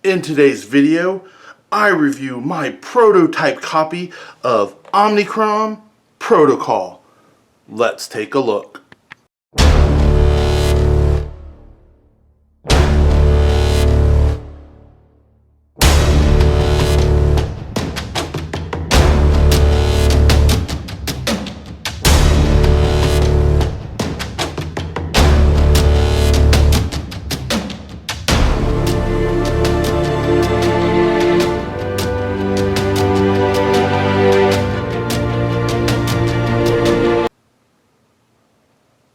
In today's video, I review my prototype copy of Omicron Protocol. Let's take a look.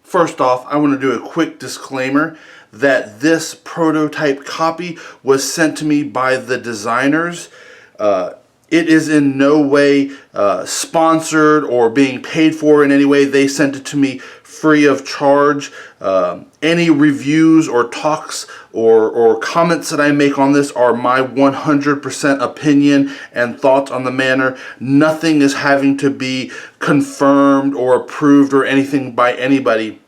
First off, I want to do a quick disclaimer that this prototype copy was sent to me by the designers. It is in no way sponsored or being paid for in any way. They sent it to me free of charge. Any reviews or talks or comments that I make on this are my 100% opinion and thoughts on the matter. Nothing is having to be confirmed or approved or anything by anybody.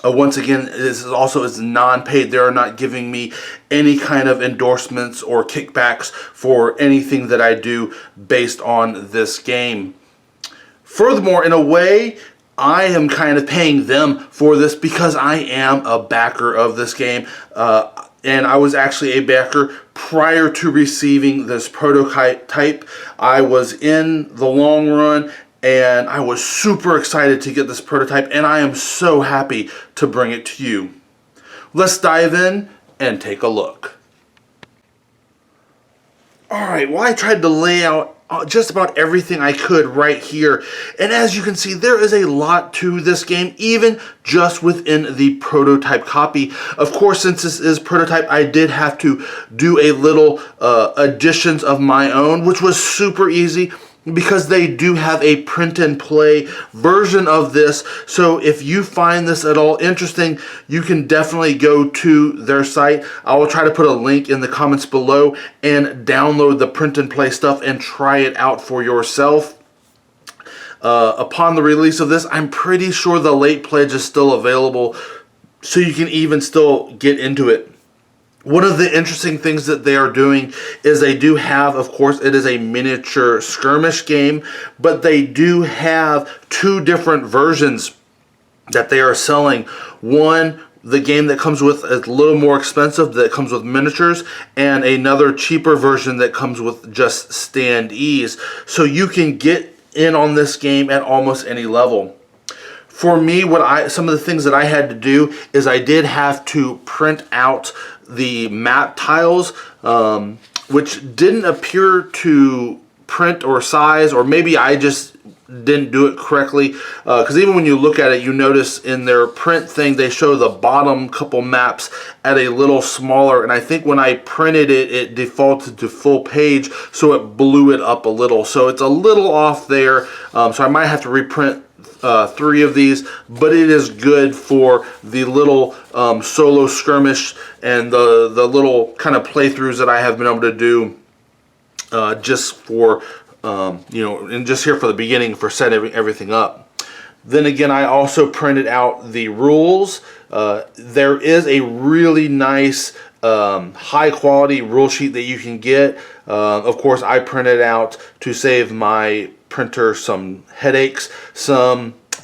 Once again, this is non-paid. They are not giving me any kind of endorsements or kickbacks for anything that I do based on this game. Furthermore, in a way, I am kind of paying them for this because I am a backer of this game. And I was actually a backer prior to receiving this prototype. I was in the long run, and I was super excited to get this prototype, and I am so happy to bring it to you. Let's dive in and take a look. Alright, well, I tried to lay out just about everything I could right here, and as you can see, there is a lot to this game, even just within the prototype copy. Of course, since this is prototype, I did have to do a little additions of my own, which was super easy, because they do have a print and play version of this. So if you find this at all interesting, you can definitely go to their site. I will try to put a link in the comments below and download the print and play stuff and try it out for yourself. Upon the release of this, I'm pretty sure the late pledge is still available, so you can even still get into it. One of the interesting things that they are doing is they do have, of course, it is a miniature skirmish game, but they do have two different versions that they are selling. One, the game that comes with a little more expensive, that comes with miniatures, and another cheaper version that comes with just standees. So you can get in on this game at almost any level. For me, some of the things that I had to do is I did have to print out the map tiles, which didn't appear to print or size, or maybe I just didn't do it correctly, because even when you look at it, you notice in their print thing they show the bottom couple maps at a little smaller, and I think when I printed it, it defaulted to full page, so it blew it up a little, so it's a little off there. So I might have to reprint 3 of these, but it is good for the little solo skirmish and the little kind of playthroughs that I have been able to do just for and just here for the beginning for setting everything up. Then again, I also printed out the rules. There is a really nice high quality rule sheet that you can get. Of course, I printed out to save my printer some headaches,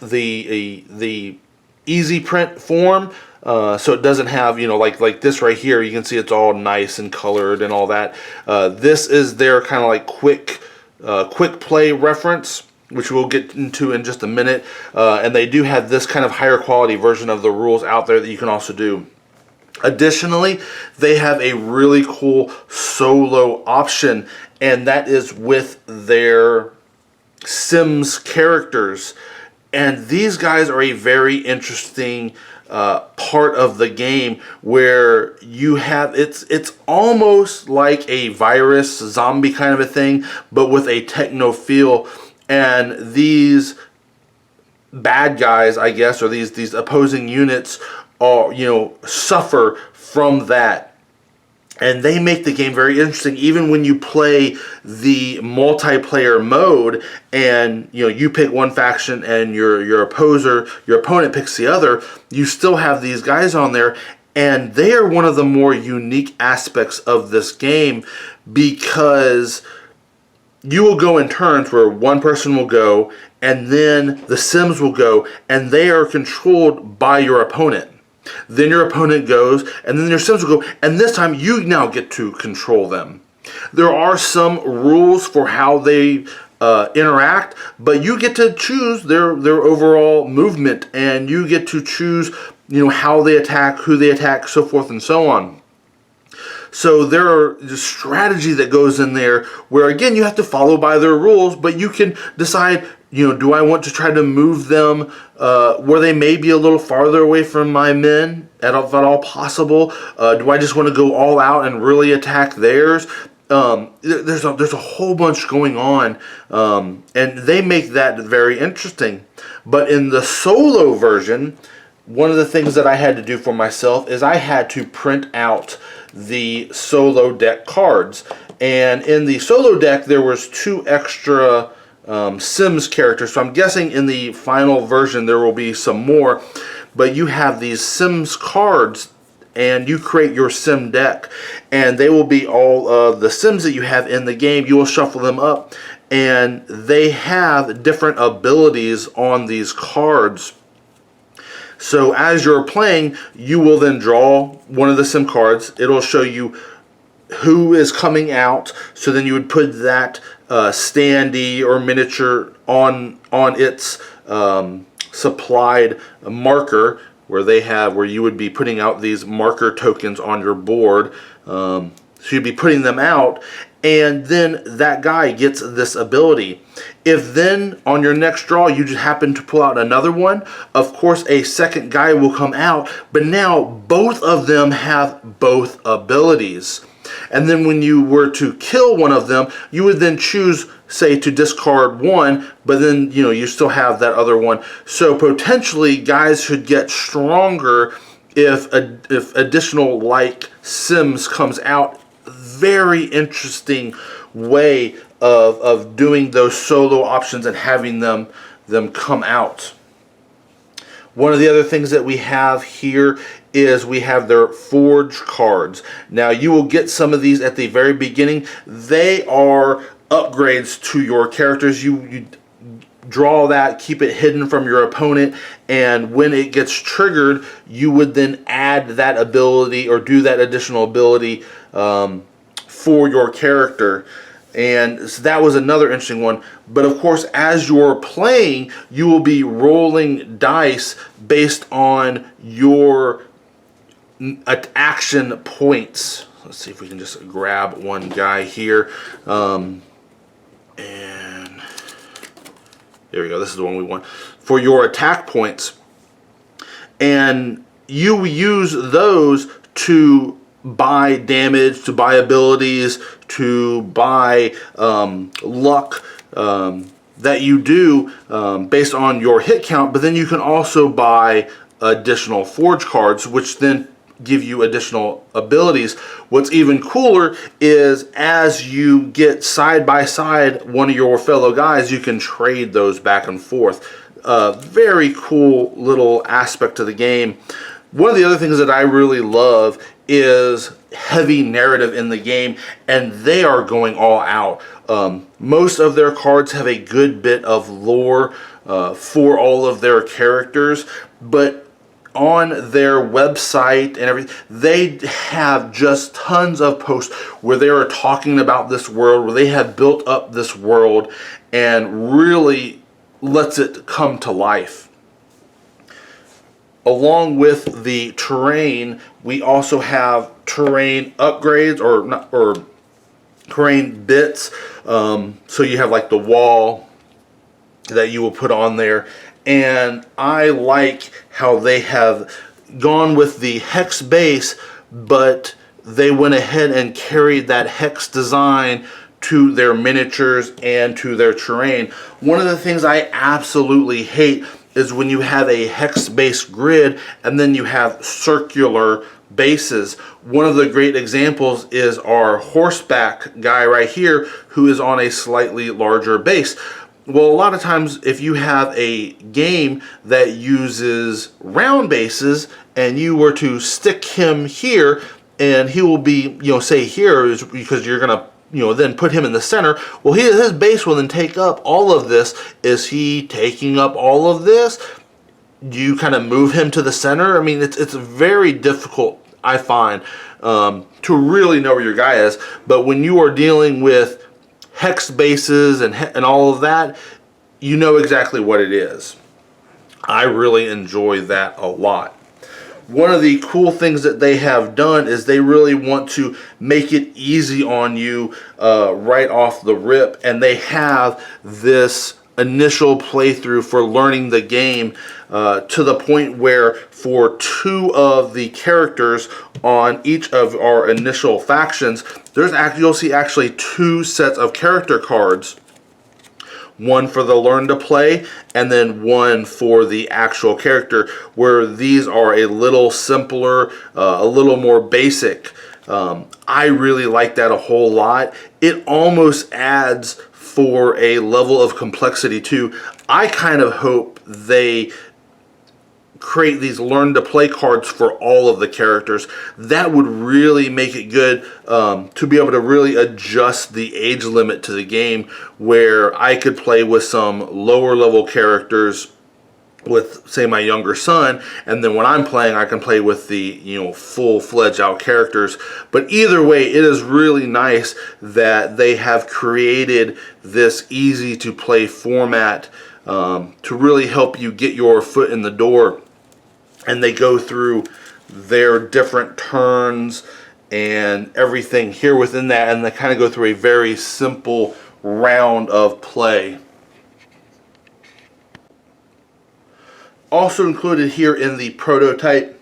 the easy print form, so it doesn't have, like this right here. You can see it's all nice and colored and all that. This is their kind of like quick play reference, which we'll get into in just a minute. And they do have this kind of higher quality version of the rules out there that you can also do. Additionally, they have a really cool solo option, and that is with their Sims characters. And these guys are a very interesting part of the game, where you have it's almost like a virus zombie kind of a thing, but with a techno feel. And these bad guys, I guess, or these opposing units are, suffer from that. And they make the game very interesting, even when you play the multiplayer mode, and you pick one faction and your opponent picks the other. You still have these guys on there, And they are one of the more unique aspects of this game, because you will go in turns where one person will go, and then the Sims will go, and they are controlled by your opponent. Then your opponent goes, and then your Sims will go, and this time you now get to control them. There are some rules for how they interact, but you get to choose their overall movement, and you get to choose, how they attack, who they attack, so forth and so on. So there are strategy that goes in there where, again, you have to follow by their rules, but you can decide, do I want to try to move them where they may be a little farther away from my men, if at all possible? Do I just want to go all out and really attack theirs? There's a whole bunch going on, and they make that very interesting. But in the solo version, one of the things that I had to do for myself is I had to print out the solo deck cards. And in the solo deck, there was 2 extra Sims characters. So I'm guessing in the final version there will be some more. But you have these Sims cards, and you create your Sim deck. And they will be all of the Sims that you have in the game. You will shuffle them up, and they have different abilities on these cards. So as you're playing, you will then draw one of the Sim cards. It'll show you who is coming out. So then you would put that standee or miniature on its supplied marker, where you would be putting out these marker tokens on your board. So you'd be putting them out, and then that guy gets this ability. If then on your next draw you just happen to pull out another one, of course a second guy will come out, but now both of them have both abilities. And then when you were to kill one of them, you would then choose, say, to discard one, but then you still have that other one. So potentially guys should get stronger if additional like Sims comes out. Very interesting way of doing those solo options and having them come out. One of the other things that we have here is we have their forge cards. Now you will get some of these at the very beginning. They are upgrades to your characters. You draw that, keep it hidden from your opponent, and when it gets triggered, you would then add that ability or do that additional ability for your character. And so that was another interesting one. But of course, as you're playing, you will be rolling dice based on your action points. Let's see if we can just grab one guy here. And there we go. This is the one we want. For your attack points. And you use those to buy damage, to buy abilities, to buy luck that you do based on your hit count. But then you can also buy additional forge cards, which then give you additional abilities. What's even cooler is as you get side by side one of your fellow guys, you can trade those back and forth. Very cool little aspect to the game. One of the other things that I really love is heavy narrative in the game, and they are going all out. Most of their cards have a good bit of lore for all of their characters, but on their website and everything, they have just tons of posts where they are talking about this world, where they have built up this world and really lets it come to life. Along with the terrain, we also have terrain upgrades or terrain bits. So you have like the wall that you will put on there. And I like how they have gone with the hex base, but they went ahead and carried that hex design to their miniatures and to their terrain. One of the things I absolutely hate is when you have a hex-based grid and then you have circular bases. One of the great examples is our horseback guy right here, who is on a slightly larger base. Well, a lot of times if you have a game that uses round bases and you were to stick him here and he will be, say here is because you're going to, then put him in the center. Well, his base will then take up all of this. Is he taking up all of this? Do you kind of move him to the center? I mean, it's very difficult, I find, to really know where your guy is. But when you are dealing with hex bases and all of that, you know exactly what it is. I really enjoy that a lot. One of the cool things that they have done is they really want to make it easy on you right off the rip, and they have this initial playthrough for learning the game to the point where for 2 of the characters on each of our initial factions, you'll see actually 2 sets of character cards. One for the learn to play, and then one for the actual character, where these are a little simpler, a little more basic. I really like that a whole lot. It almost adds for a level of complexity too. I kind of hope they create these learn to play cards for all of the characters. That would really make it good to be able to really adjust the age limit to the game, where I could play with some lower level characters with, say, my younger son, and then when I'm playing I can play with the full-fledged out characters. But either way, it is really nice that they have created this easy to play format to really help you get your foot in the door. And they go through their different turns and everything here within that, and they kind of go through a very simple round of play. Also included here in the prototype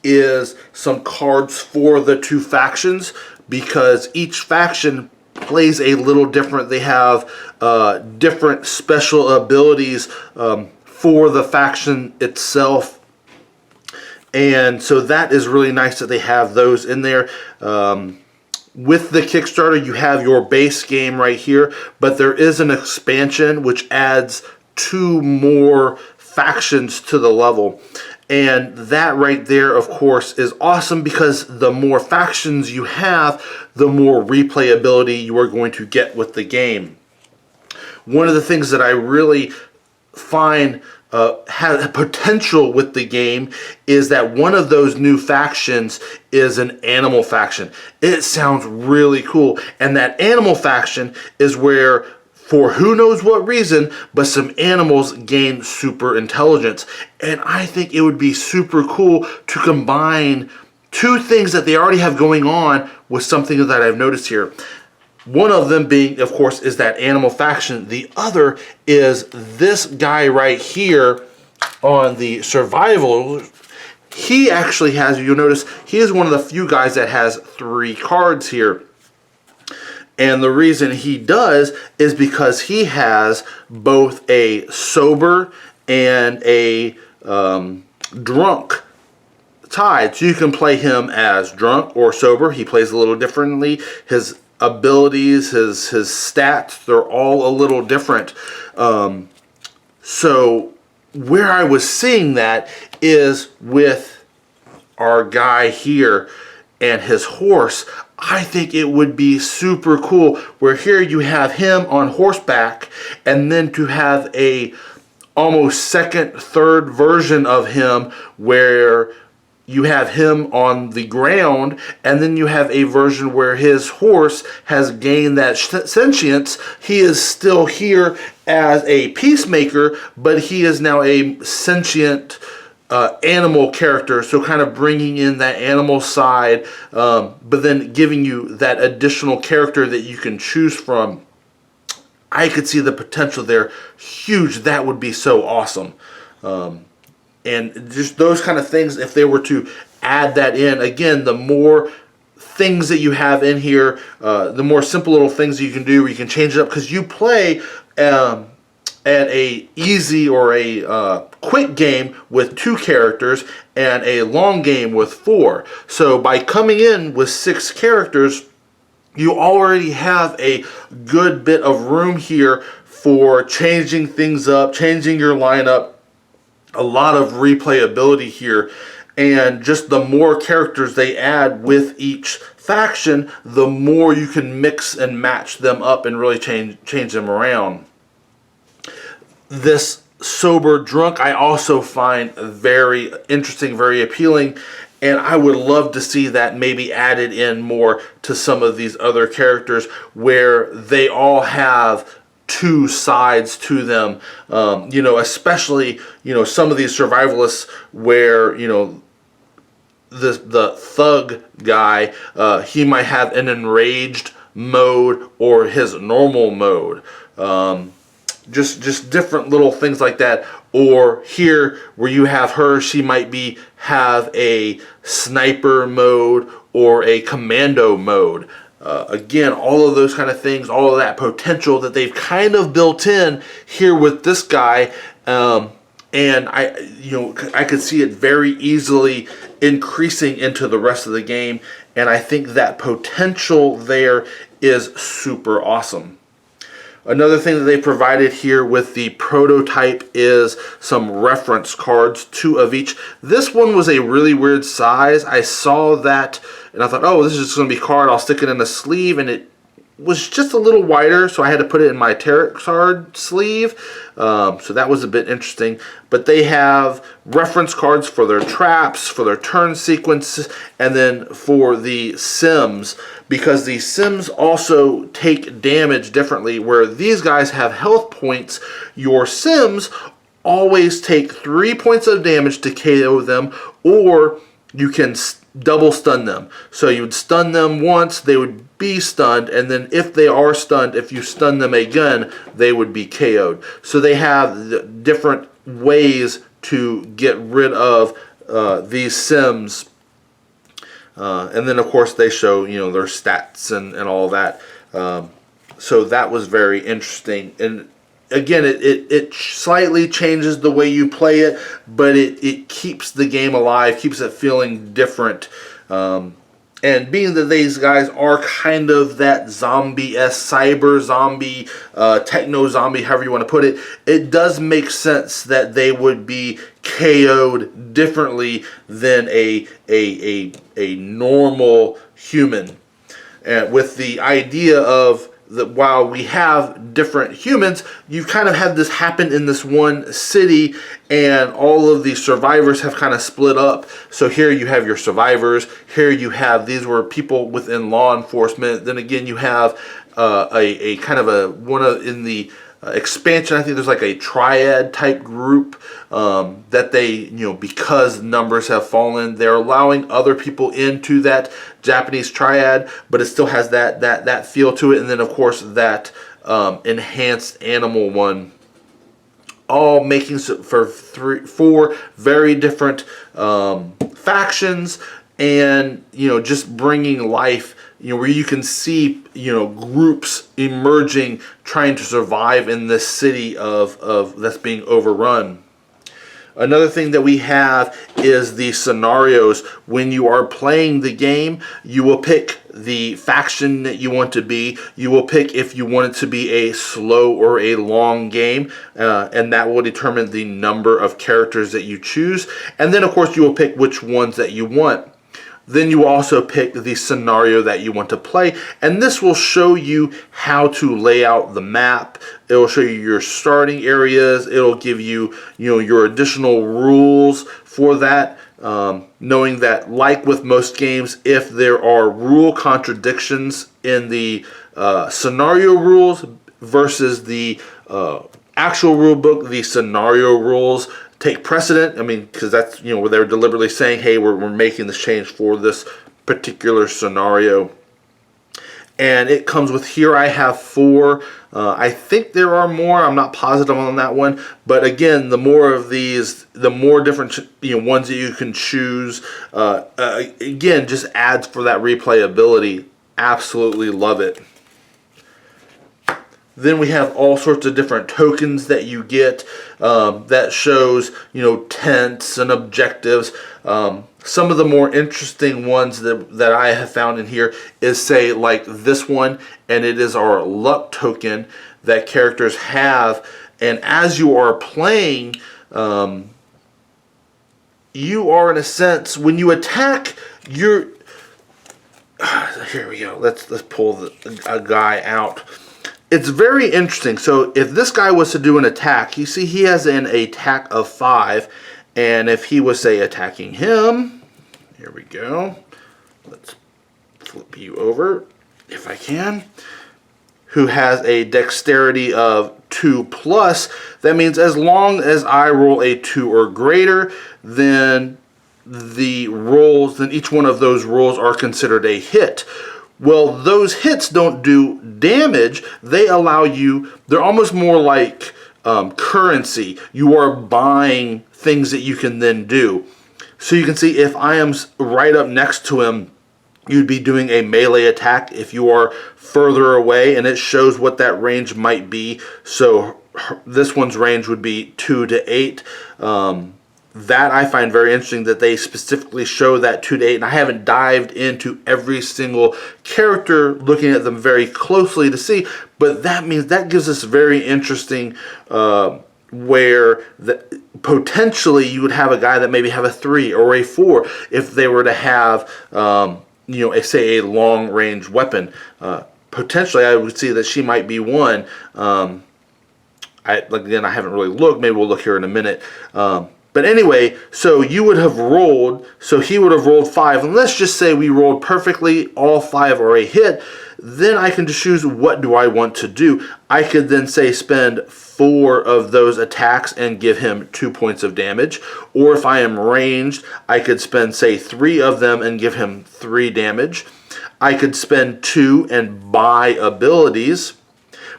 is some cards for the 2 factions, because each faction plays a little different. They have different special abilities for the faction itself. And so that is really nice that they have those in there. With the Kickstarter, you have your base game right here, but there is an expansion which adds 2 more factions to the level. And that right there, of course, is awesome, because the more factions you have, the more replayability you are going to get with the game. One of the things that I really find has potential with the game is that one of those new factions is an animal faction. It sounds really cool, and that animal faction is where, for who knows what reason, but some animals gain super intelligence. And I think it would be super cool to combine 2 things that they already have going on with something that I've noticed here. One of them being, of course, is that animal faction. The other is this guy right here on the survival. He actually has, you'll notice, he is one of the few guys that has 3 cards here. And the reason he does is because he has both a sober and a drunk tied. So you can play him as drunk or sober. He plays a little differently. His abilities, his stats, they're all a little different. So where I was seeing that is with our guy here and his horse. I think it would be super cool where here you have him on horseback, and then to have a almost second, third version of him where you have him on the ground, and then you have a version where his horse has gained that sentience. He is still here as a peacemaker, but he is now a sentient animal character, so kind of bringing in that animal side, but then giving you that additional character that you can choose from. I could see the potential there huge. That would be so awesome. And just those kind of things, if they were to add that in, again, the more things that you have in here, the more simple little things that you can do where you can change it up, because you play at a easy or a quick game with 2 characters and a long game with 4. So by coming in with 6 characters, you already have a good bit of room here for changing things up, changing your lineup. A lot of replayability here, and just the more characters they add with each faction, the more you can mix and match them up and really change them around. This sober drunk I also find very interesting, very appealing, and I would love to see that maybe added in more to some of these other characters where they all have two sides to them, especially, some of these survivalists where, the thug guy, he might have an enraged mode or his normal mode. Just different little things like that. Or here where you have her, she might have a sniper mode or a commando mode. Again, all of those kind of things, all of that potential that they've kind of built in here with this guy, and I could see it very easily increasing into the rest of the game, and I think that potential there is super awesome. Another thing that they provided here with the prototype is some reference cards, 2 of each. This one was a really weird size. I saw that and I thought, oh, this is just going to be card. I'll stick it in a sleeve, and it was just a little wider, so I had to put it in my tarot card sleeve. So that was a bit interesting. But they have reference cards for their traps, for their turn sequences, and then for the sims, because the sims also take damage differently. Where these guys have health points, your sims always take 3 points of damage to KO them, or you can double stun them. So you would stun them once, they would be stunned, and then if they are stunned, if you stun them again, they would be KO'd. So they have different ways to get rid of these sims. And then of course they show, their stats and all that. So that was very interesting. And again, it slightly changes the way you play it, but it keeps the game alive, keeps it feeling different. And being that these guys are kind of that zombie-esque, cyber zombie, techno zombie, however you want to put it, it does make sense that they would be KO'd differently than a normal human. And with the idea of that while we have different humans, you kind of had this happen in this one city, and all of the survivors have kind of split up. So here you have your survivors, here you have, these were people within law enforcement, then again you have a kind of in the expansion, I think there's like a triad type group that they, because numbers have fallen, they're allowing other people into that Japanese triad, but it still has that feel to it. And then of course that enhanced animal one, all making for 4 very different factions, and just bringing life, where you can see, groups emerging, trying to survive in this city of that's being overrun. Another thing that we have is the scenarios. When you are playing the game, you will pick the faction that you want to be. You will pick if you want it to be a slow or a long game, and that will determine the number of characters that you choose. And then, of course, you will pick which ones that you want. Then you also pick the scenario that you want to play, and this will show you how to lay out the map. It will show you your starting areas. It'll give you, your additional rules for that, knowing that, like with most games, if there are rule contradictions in the scenario rules versus the actual rule book, the scenario rules take precedent. I mean, because that's, where they're deliberately saying, hey, we're making this change for this particular scenario. And it comes with, here I have 4. I think there are more. I'm not positive on that one. But again, the more of these, the more different ones that you can choose. Again, just adds for that replayability. Absolutely love it. Then we have all sorts of different tokens that you get that shows, tents and objectives. Some of the more interesting ones that I have found in here is, say, like this one, and it is our luck token that characters have. And as you are playing, you are, in a sense, when you attack, you're... Here we go. Let's pull a guy out. It's very interesting. So if this guy was to do an attack, you see he has an attack of 5. And if he was, say, attacking him, here we go. Let's flip you over, if I can. Who has a dexterity of 2+. That means as long as I roll a 2 or greater, then each one of those rolls are considered a hit. Well, those hits don't do damage. They allow you, they're almost more like currency. You are buying things that you can then do. So you can see if I am right up next to him, you'd be doing a melee attack. If you are further away, and it shows what that range might be. So this one's range would be 2 to 8. That I find very interesting that they specifically show that 2 to 8. And I haven't dived into every single character looking at them very closely to see. But that means that gives us very interesting where potentially you would have a guy that maybe have a 3 or a 4 if they were to have say a long range weapon. Potentially I would see that she might be one. Again, I haven't really looked. Maybe we'll look here in a minute. But anyway, so you would have rolled, so he would have rolled 5, and let's just say we rolled perfectly, all 5 are a hit. Then I can just choose what do I want to do. I could then say spend 4 of those attacks and give him 2 points of damage. Or if I am ranged, I could spend, say, 3 of them and give him 3 damage. I could spend 2 and buy abilities.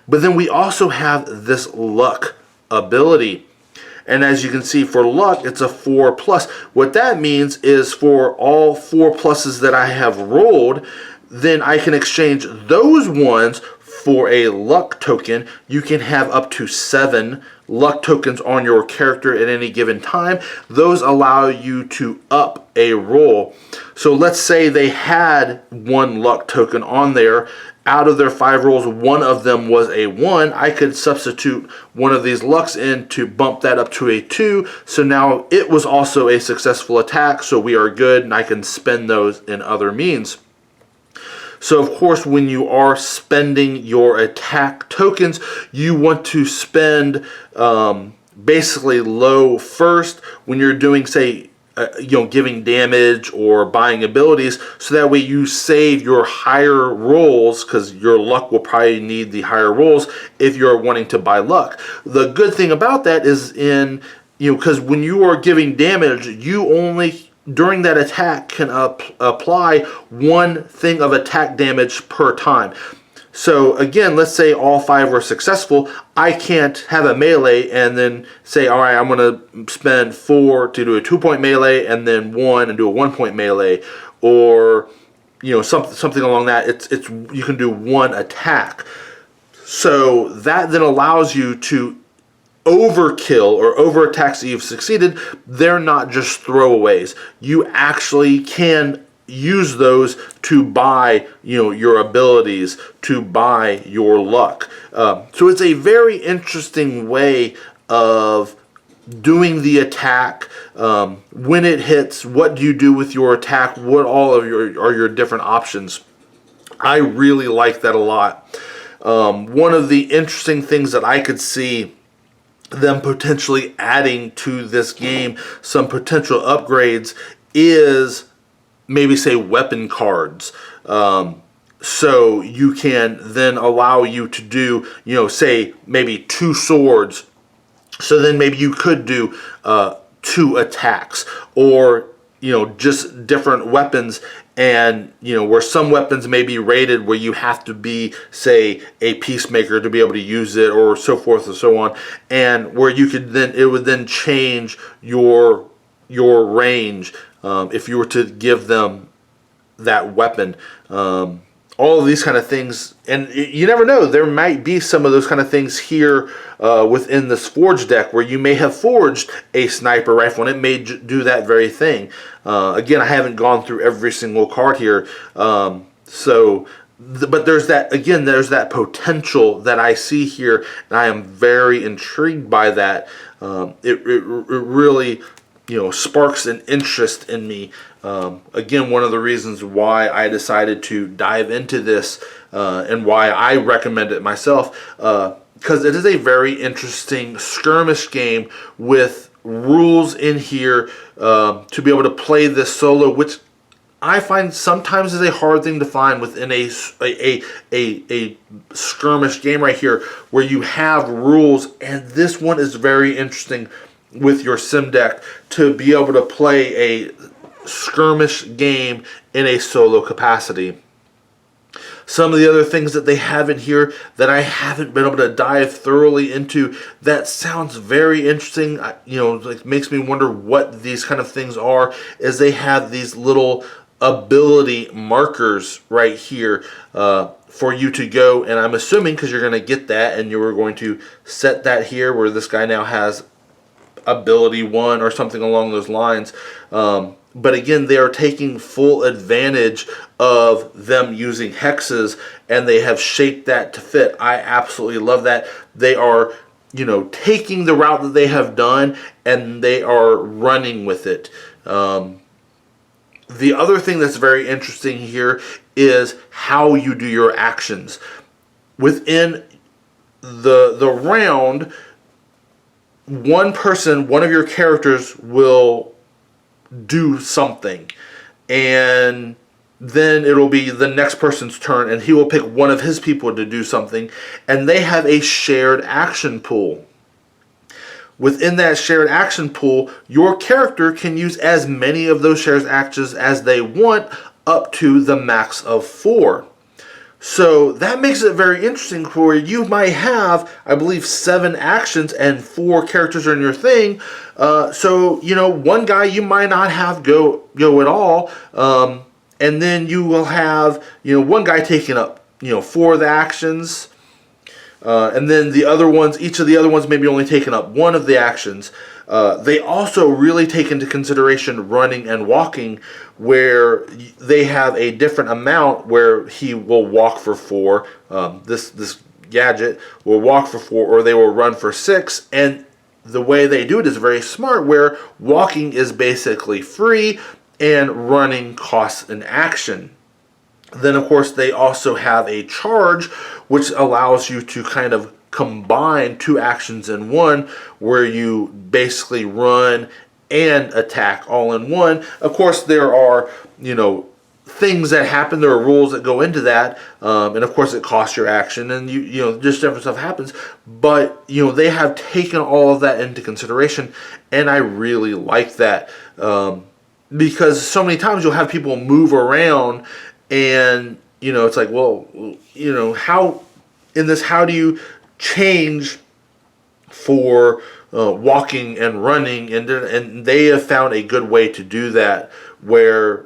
But then we also have this luck ability. And as you can see, for luck, it's a 4+. What that means is for all 4 pluses that I have rolled, then I can exchange those ones for a luck token. You can have up to 7 luck tokens on your character at any given time. Those allow you to up a roll. So let's say they had 1 luck token on there. Out of their 5 rolls, 1 of them was a 1. I could substitute one of these lucks in to bump that up to a 2. So now it was also a successful attack, so we are good, and I can spend those in other means. So of course, when you are spending your attack tokens, you want to spend basically low first when you're doing, say, giving damage or buying abilities, so that way you save your higher rolls, because your luck will probably need the higher rolls if you're wanting to buy luck. The good thing about that is because when you are giving damage, you only during that attack can apply 1 thing of attack damage per time. So again, let's say all 5 were successful. I can't have a melee and then say, all right, I'm going to spend 4 to do a 2-point melee and then 1 and do a 1-point melee, or something along that. It's you can do 1 attack. So that then allows you to overkill or over attacks that you've succeeded. They're not just throwaways. You actually can use those to buy your abilities, to buy your luck. So it's a very interesting way of doing the attack. When it hits, what do you do with your attack? What all of your different options? I really like that a lot. One of the interesting things that I could see them potentially adding to this game, some potential upgrades, is maybe say weapon cards. So you can then allow you to do, say maybe 2 swords. So then maybe you could do 2 attacks, or just different weapons. And where some weapons may be rated where you have to be, say, a peacemaker to be able to use it, or so forth and so on, and where you could then, it would then change your range if you were to give them that weapon. all of these kind of things, and you never know, there might be some of those kind of things here within this forge deck where you may have forged a sniper rifle and it may do that very thing. Again, I haven't gone through every single card here, but there's that potential that I see here, and I am very intrigued by that. It really, sparks an interest in me. Again, one of the reasons why I decided to dive into this and why I recommend it myself, because it is a very interesting skirmish game with rules in here to be able to play this solo, which I find sometimes is a hard thing to find within a skirmish game right here, where you have rules, and this one is very interesting with your sim deck to be able to play a skirmish game in a solo capacity. Some of the other things that they have in here that I haven't been able to dive thoroughly into that sounds very interesting, like makes me wonder what these kind of things are, is they have these little ability markers right here for you to go, and I'm assuming because you're going to get that and you're going to set that here where this guy now has ability 1 or something along those lines. But again, they are taking full advantage of them using hexes, and they have shaped that to fit. I absolutely love that. They are, taking the route that they have done, and they are running with it. The other thing that's very interesting here is how you do your actions. Within the round, one of your characters will do something, and then it'll be the next person's turn, and he will pick one of his people to do something, and they have a shared action pool. Within that shared action pool, your character can use as many of those shared actions as they want, up to the max of 4. So that makes it very interesting, where you might have, I believe, 7 actions and 4 characters are in your thing. So, one guy you might not have go at all. And then you will have, one guy taking up, 4 of the actions. And then the other ones, each of the other ones maybe only taking up 1 of the actions. They also really take into consideration running and walking, where they have a different amount where he will walk for 4. This gadget will walk for 4, or they will run for 6. And the way they do it is very smart, where walking is basically free and running costs an action. Then, of course, they also have a charge, which allows you to kind of combine 2 actions in one, where you basically run and attack all in one. Of course, there are, things that happen. There are rules that go into that, and of course, it costs your action, and just different stuff happens. But they have taken all of that into consideration, and I really like that, because so many times you'll have people move around, and it's like, well, how in this, how do you change for walking and running? And they have found a good way to do that, where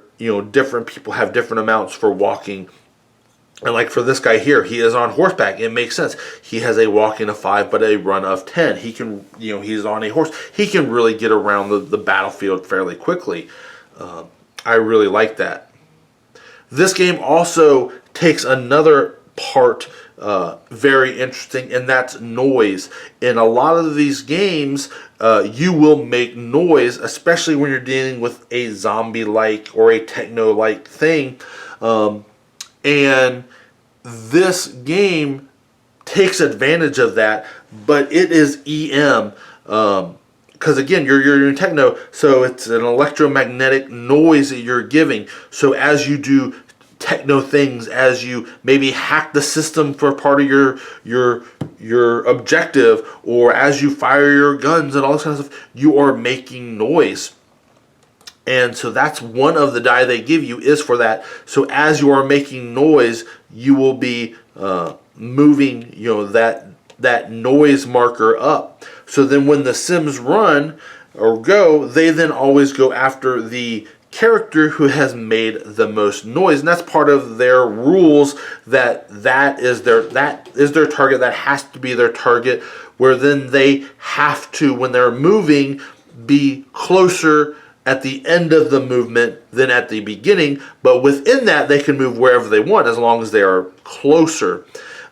different people have different amounts for walking. And like for this guy here, he is on horseback. It makes sense. He has a walking of 5, but a run of 10. He can, he's on a horse. He can really get around the battlefield fairly quickly. I really like that. This game also takes another part very interesting, and that's noise. In a lot of these games, you will make noise, especially when you're dealing with a zombie-like or a techno-like thing. And this game takes advantage of that, but it is EM. Because again, you're in techno, so it's an electromagnetic noise that you're giving. So as you do techno things, as you maybe hack the system for part of your objective, or as you fire your guns and all this kind of stuff, you are making noise. And so that's one of the die they give you, is for that. So as you are making noise, you will be moving that noise marker up. So then when the Sims run or go, they then always go after the character who has made the most noise, and that's part of their rules, that is their target, that has to be their target, where then they have to, when they're moving, be closer at the end of the movement than at the beginning, but within that they can move wherever they want as long as they are closer.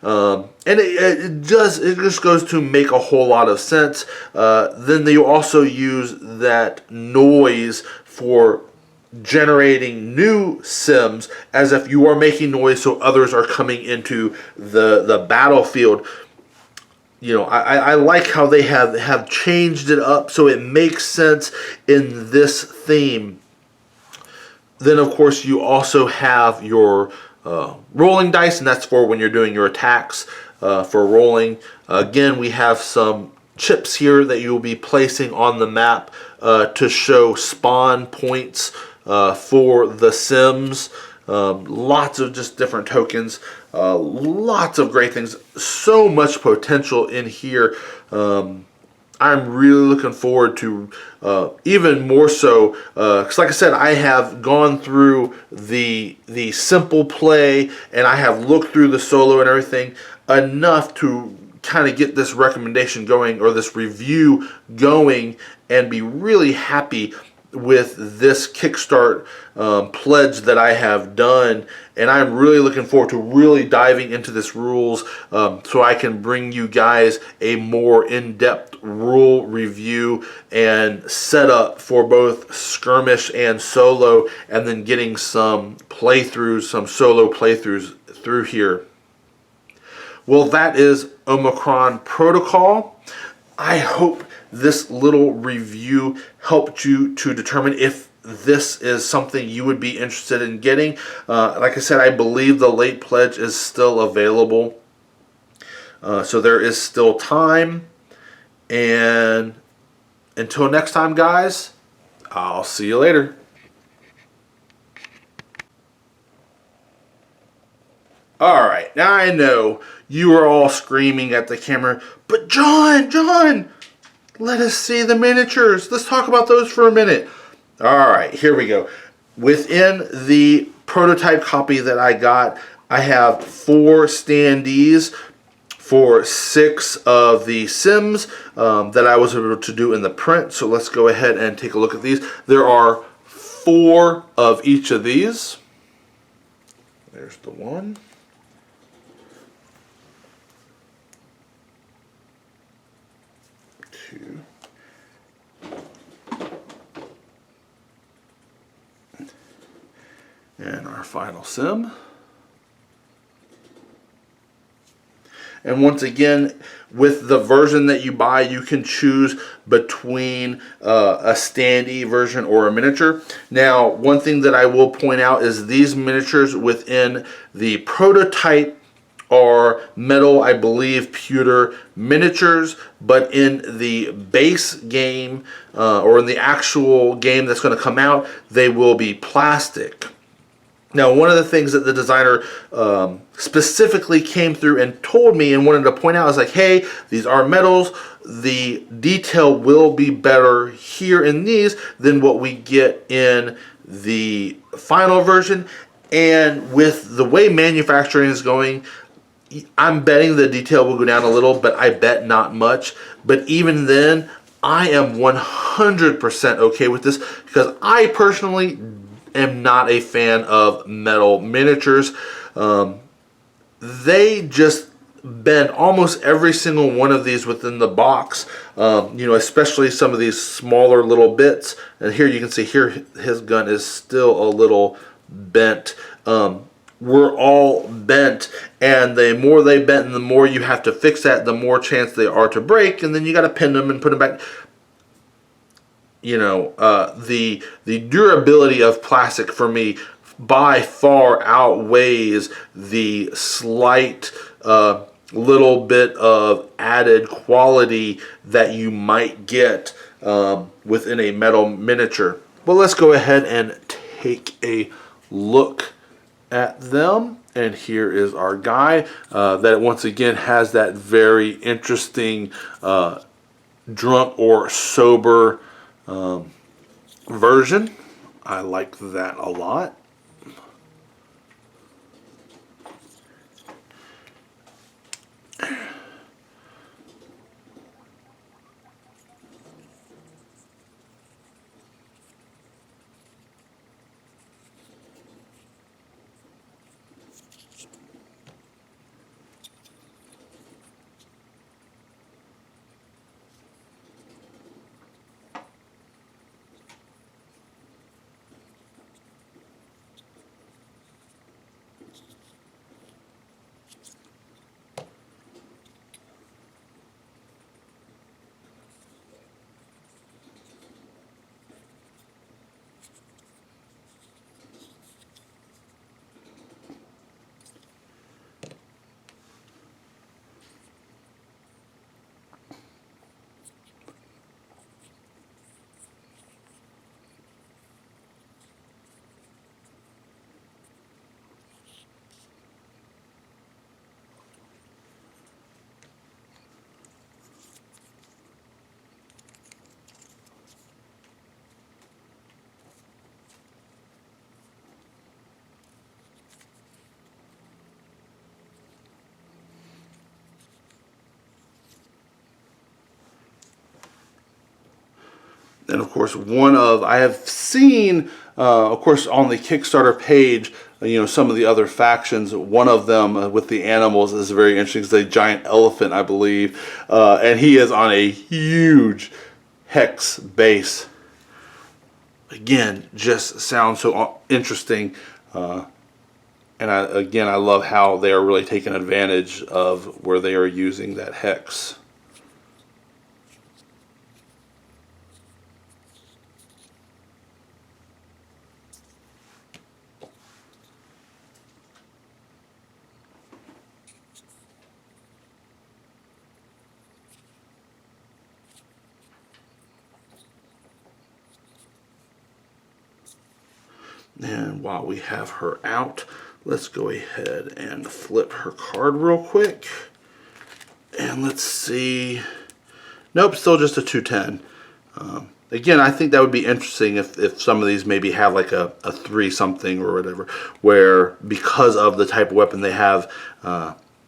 And it just goes to make a whole lot of sense. Then they also use that noise for generating new sims, as if you are making noise so others are coming into the battlefield. You know, I like how they have changed it up so it makes sense in this theme. Then of course you also have your rolling dice, and that's for when you're doing your attacks for rolling. Again, we have some chips here that you will be placing on the map to show spawn points for the sims. Lots of just different tokens, lots of great things, so much potential in here. I'm really looking forward to even more so, because like I said, I have gone through the simple play, and I have looked through the solo and everything enough to kind of get this recommendation going, or this review going, and be really happy with this Kickstart pledge that I have done. And I'm really looking forward to really diving into this rules, so I can bring you guys a more in-depth rule review and setup for both skirmish and solo, and then getting some playthroughs, some solo playthroughs through here. Well, that is Omicron Protocol. I hope this little review helped you to determine if this is something you would be interested in getting. Like I said, I believe the late pledge is still available. So there is still time. And until next time, guys, I'll see you later. Alright, now I know you are all screaming at the camera, but John, let us see the miniatures. Let's talk about those for a minute. Alright, here we go. Within the prototype copy that I got, I have 4 standees for 6 of the sims that I was able to do in the print. So let's go ahead and take a look at these. There are 4 of each of these. There's the one. And our final sim. And once again, with the version that you buy, you can choose between a standee version or a miniature. Now, one thing that I will point out is these miniatures within the prototype are metal, I believe, pewter miniatures, but in the base game, or in the actual game that's going to come out, they will be plastic. Now, one of the things that the designer specifically came through and told me and wanted to point out is like, hey, these are metals. The detail will be better here in these than what we get in the final version. And with the way manufacturing is going, I'm betting the detail will go down a little, but I bet not much. But even then, I am 100% okay with this, because I personally am not a fan of metal miniatures. They just bend almost every single one of these within the box, you know, especially some of these smaller little bits. And here you can see here his gun is still a little bent. We're all bent, and the more they bent and the more you have to fix that, the more chance they are to break, and then you got to pin them and put them back. You know, the durability of plastic for me by far outweighs the slight little bit of added quality that you might get within a metal miniature. But let's go ahead and take a look at them. And here is our guy that once again has that very interesting drunk or sober version. I like that a lot. And of course, I have seen, of course, on the Kickstarter page, some of the other factions. One of them with the animals is very interesting. It's a giant elephant, I believe, and he is on a huge hex base. Again, just sounds so interesting. And I love how they are really taking advantage of where they are using that hex. And while we have her out, let's go ahead and flip her card real quick. And let's see. Nope, still just a 210. Again, I think that would be interesting if some of these maybe have like a 3 something or whatever, where because of the type of weapon they have,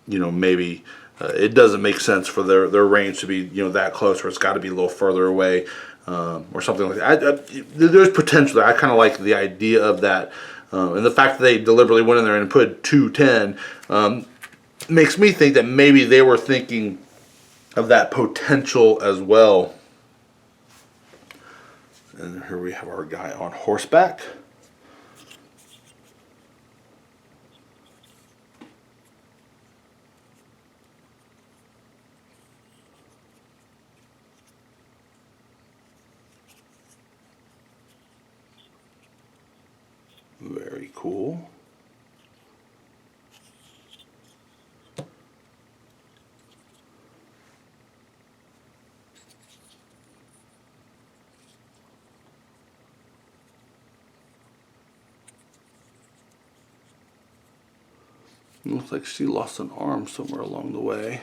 maybe it doesn't make sense for their range to be that close, or it's got to be a little further away. Or something like that. There's potential there. I kind of like the idea of that. And the fact that they deliberately went in there and put 210 makes me think that maybe they were thinking of that potential as well. And here we have our guy on horseback. Very cool. Looks like she lost an arm somewhere along the way.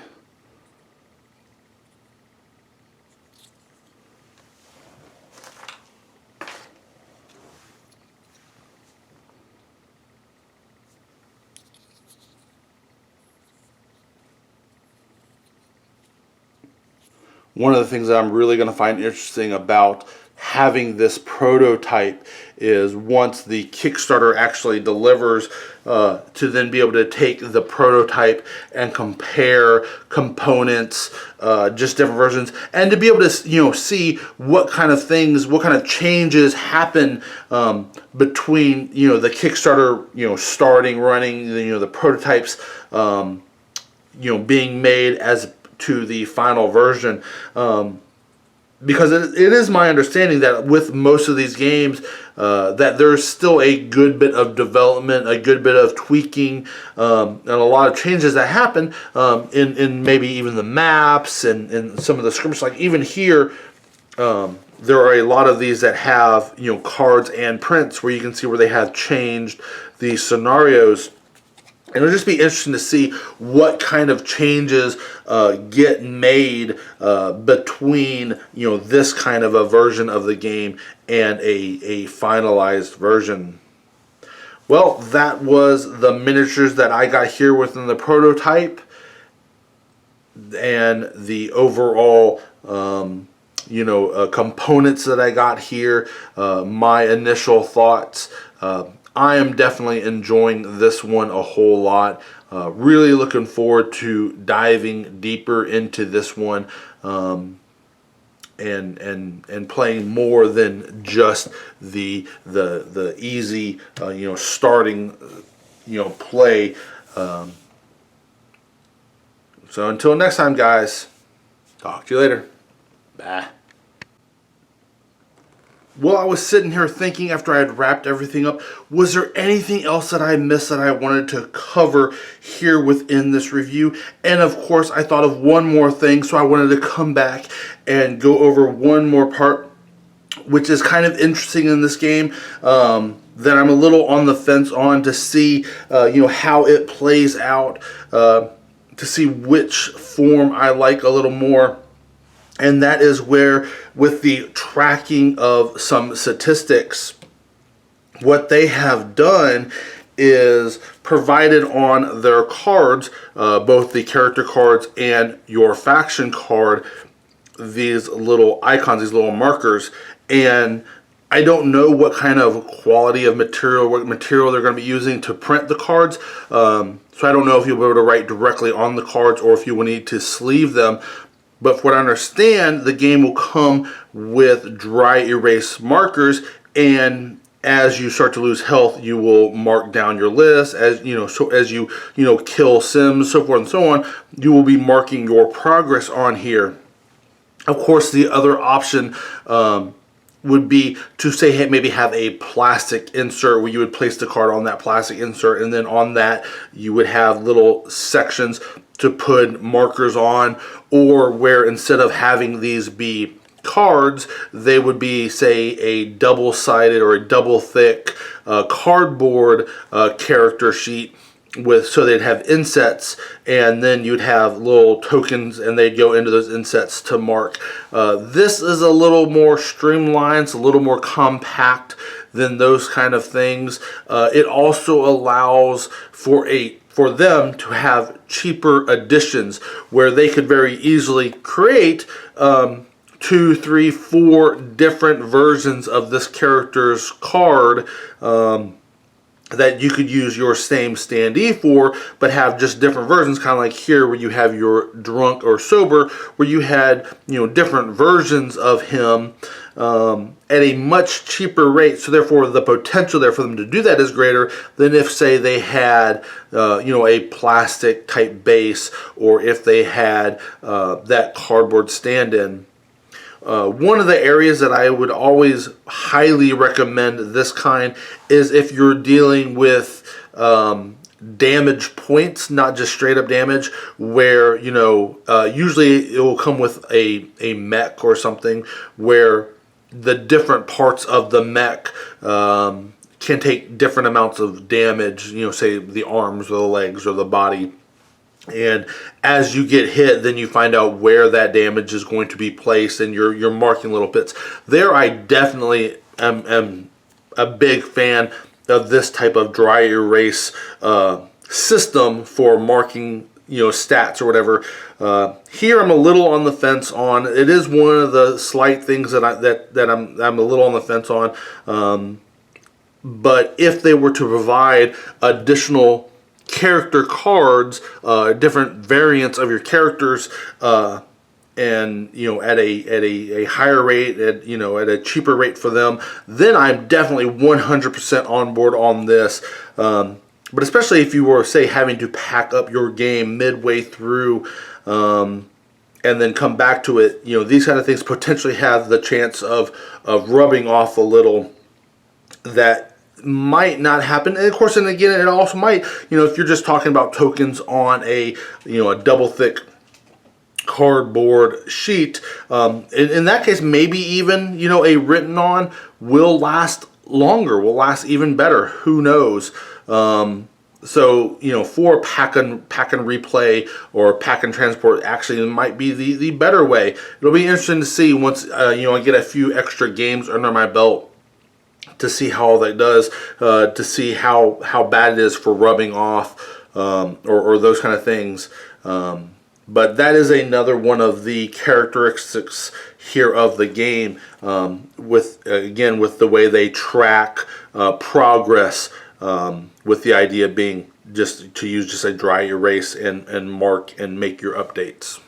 One of the things that I'm really going to find interesting about having this prototype is once the Kickstarter actually delivers, to then be able to take the prototype and compare components, just different versions, and to be able to see what kind of things, what kind of changes happen between the Kickstarter starting, running, the prototypes being made as to the final version, because it is my understanding that with most of these games that there's still a good bit of development, a good bit of tweaking, and a lot of changes that happen in maybe even the maps and some of the scripts. Like even here, there are a lot of these that have cards and prints where you can see where they have changed the scenarios. And it'll just be interesting to see what kind of changes get made between this kind of a version of the game and a finalized version. Well, that was the miniatures that I got here within the prototype, and the overall components that I got here, my initial thoughts. I am definitely enjoying this one a whole lot. Really looking forward to diving deeper into this one, and playing more than just the easy starting play. So until next time, guys, talk to you later. Bye. Well, I was sitting here thinking after I had wrapped everything up, was there anything else that I missed that I wanted to cover here within this review? And of course, I thought of one more thing, so I wanted to come back and go over one more part, which is kind of interesting in this game, that I'm a little on the fence on, to see how it plays out, to see which form I like a little more. And that is where, with the tracking of some statistics, what they have done is provided on their cards, both the character cards and your faction card, these little icons, these little markers. And I don't know what kind of quality of material, what material they're going to be using to print the cards. So I don't know if you'll be able to write directly on the cards or if you will need to sleeve them. But from what I understand, the game will come with dry erase markers, and as you start to lose health, you will mark down your list. As you know, so as you kill Sims, so forth and so on, you will be marking your progress on here. Of course, the other option would be to say, hey, maybe have a plastic insert where you would place the card on that plastic insert, and then on that you would have little sections to put markers on, or where instead of having these be cards, they would be, say, a double-sided or a double-thick cardboard character sheet with, so they'd have insets, and then you'd have little tokens, and they'd go into those insets to mark. This is a little more streamlined, it's a little more compact than those kind of things. It also allows for them to have cheaper editions where they could very easily create 2, 3, 4 different versions of this character's card that you could use your same standee for, but have just different versions, kind of like here where you have your drunk or sober, where you had different versions of him at a much cheaper rate. So therefore the potential there for them to do that is greater than if, say, they had a plastic type base, or if they had that cardboard stand-in. One of the areas that I would always highly recommend this kind is if you're dealing with damage points, not just straight up damage, where usually it will come with a mech or something where the different parts of the mech can take different amounts of damage, say the arms or the legs or the body. And as you get hit, then you find out where that damage is going to be placed, and you're marking little bits. There, I definitely am a big fan of this type of dry erase system for marking, stats or whatever. Here, I'm a little on the fence on. It is one of the slight things that I'm a little on the fence on. But if they were to provide additional character cards, different variants of your characters, and at a higher rate, at a cheaper rate for them, then I'm definitely 100% on board on this. But especially if you were, say, having to pack up your game midway through, and then come back to it, these kind of things potentially have the chance of rubbing off a little. That might not happen, and of course, and again, it also might, if you're just talking about tokens on a double thick cardboard sheet, in that case, maybe even a written on will last longer, will last even better, who knows. So, for pack and replay or pack and transport, actually it might be the better way. It'll be interesting to see once I get a few extra games under my belt to see how all that does, to see how bad it is for rubbing off, or those kind of things. But that is another one of the characteristics here of the game, with the way they track progress, with the idea being just to use just a dry erase and mark and make your updates.